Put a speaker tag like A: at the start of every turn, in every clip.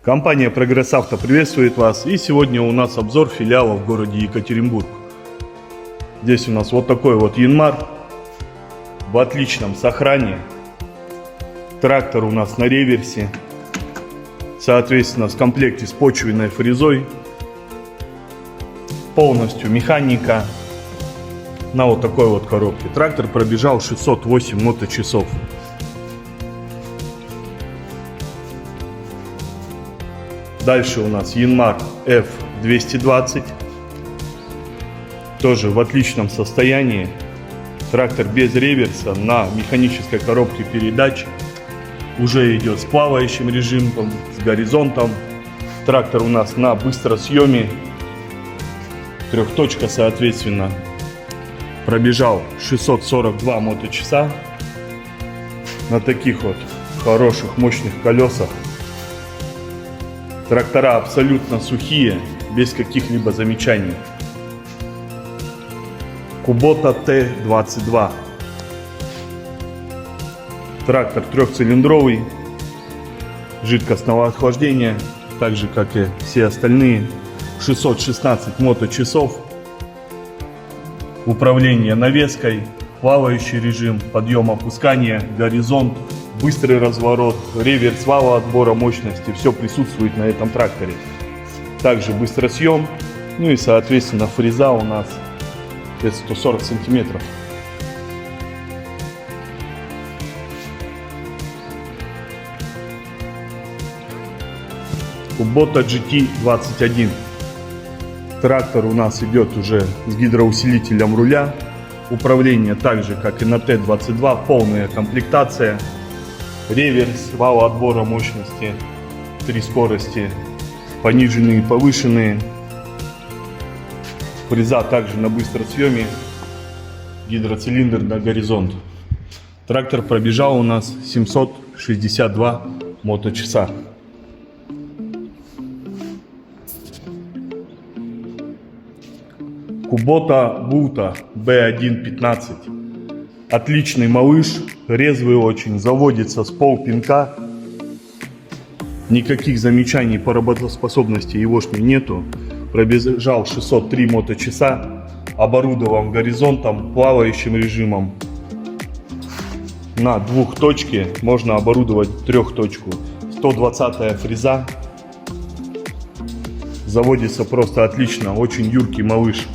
A: Компания Прогресс Авто приветствует вас, и сегодня у нас обзор филиала в городе Екатеринбург. Здесь у нас вот такой вот Янмар в отличном сохранении. Трактор у нас на реверсе, соответственно в комплекте с почвенной фрезой, полностью механика на вот такой вот коробке. Трактор пробежал 608 моточасов. Дальше у нас Янмар F220, тоже в отличном состоянии. Трактор без реверса, на механической коробке передач. Уже идет с плавающим режимом, с горизонтом. Трактор у нас на быстросъеме, трехточка соответственно. Пробежал 642 моточаса на таких вот хороших мощных колесах. Трактора абсолютно сухие, без каких-либо замечаний. Kubota T22. Трактор трехцилиндровый, жидкостного охлаждения, так же как и все остальные. 616 моточасов. Управление навеской, плавающий режим, подъем-опускание, горизонт, быстрый разворот, реверс вала отбора мощности, все присутствует на этом тракторе. Также быстросъем, ну и соответственно фреза у нас 140 сантиметров. Kubota GT21. Трактор у нас идет уже с гидроусилителем руля. Управление так же как и на Т-22, полная комплектация. Реверс, вал отбора мощности, 3 скорости, пониженные и повышенные. Фреза также на быстросъеме, гидроцилиндр на горизонт. Трактор пробежал у нас 762 моточаса. Kubota Buta B1.15. Отличный малыш, резвый очень, заводится с полпинка. Никаких замечаний по работоспособности егошней нету. Пробежал 603 моточаса, оборудован горизонтом, плавающим режимом. На двухточке можно оборудовать трехточку. 120-я фреза. Заводится просто отлично, очень юркий малыш.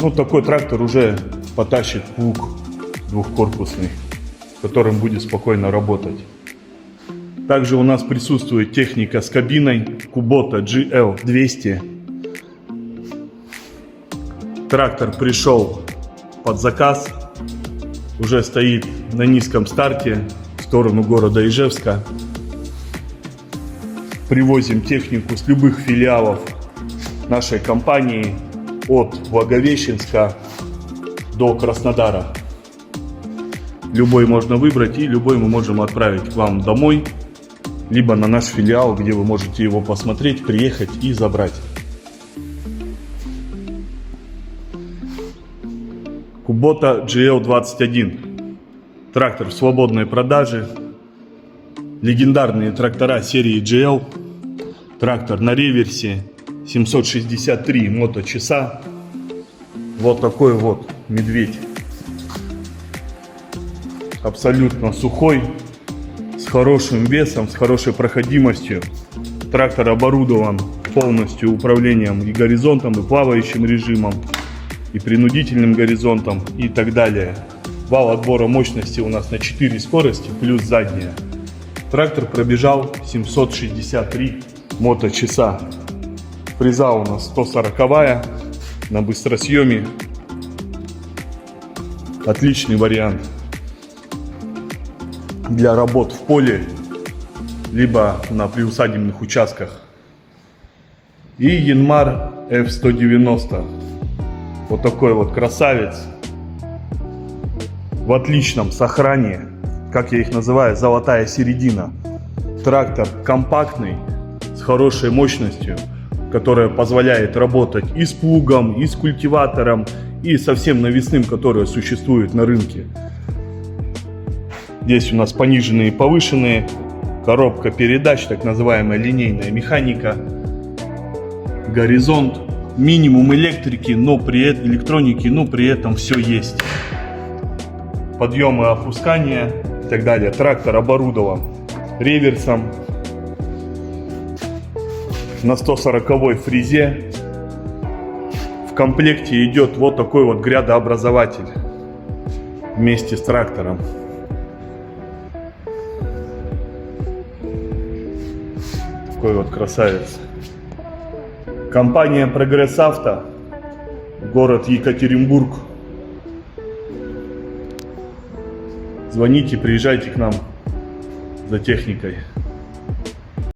A: Ну, такой трактор уже потащит плуг двухкорпусный, которым будет спокойно работать. Также у нас присутствует техника с кабиной Kubota GL200. Трактор пришел под заказ, уже стоит на низком старте в сторону города Ижевска. Привозим технику с любых филиалов нашей компании, от Благовещенска до Краснодара. Любой можно выбрать, и любой мы можем отправить к вам домой, либо на наш филиал, где вы можете его посмотреть, приехать и забрать. Kubota GL21. Трактор в свободной продаже. Легендарные трактора серии GL. Трактор на реверсе. 763 моточаса. Вот такой вот медведь. Абсолютно сухой, с хорошим весом, с хорошей проходимостью. Трактор оборудован полностью управлением и горизонтом, и плавающим режимом, и принудительным горизонтом, и так далее. Вал отбора мощности у нас на 4 скорости, плюс задняя. Трактор пробежал 763 моточаса. Фреза у нас 140-я на быстросъеме. Отличный вариант для работ в поле, либо на приусадебных участках. И Янмар F190. Вот такой вот красавец. В отличном сохранении. Как я их называю, золотая середина. Трактор компактный, с хорошей мощностью, которая позволяет работать и с плугом, и с культиватором, и со всем навесным, которое существует на рынке. Здесь у нас пониженные и повышенные коробка передач, так называемая линейная механика, горизонт, минимум электрики, но электроники, но при этом все есть. Подъемы, опускания и так далее. Трактор оборудован реверсом на 140-й фрезе. В комплекте идет вот такой вот грядообразователь вместе с трактором. Такой вот красавец. Компания Прогресс Авто, город Екатеринбург. Звоните, приезжайте к нам за техникой.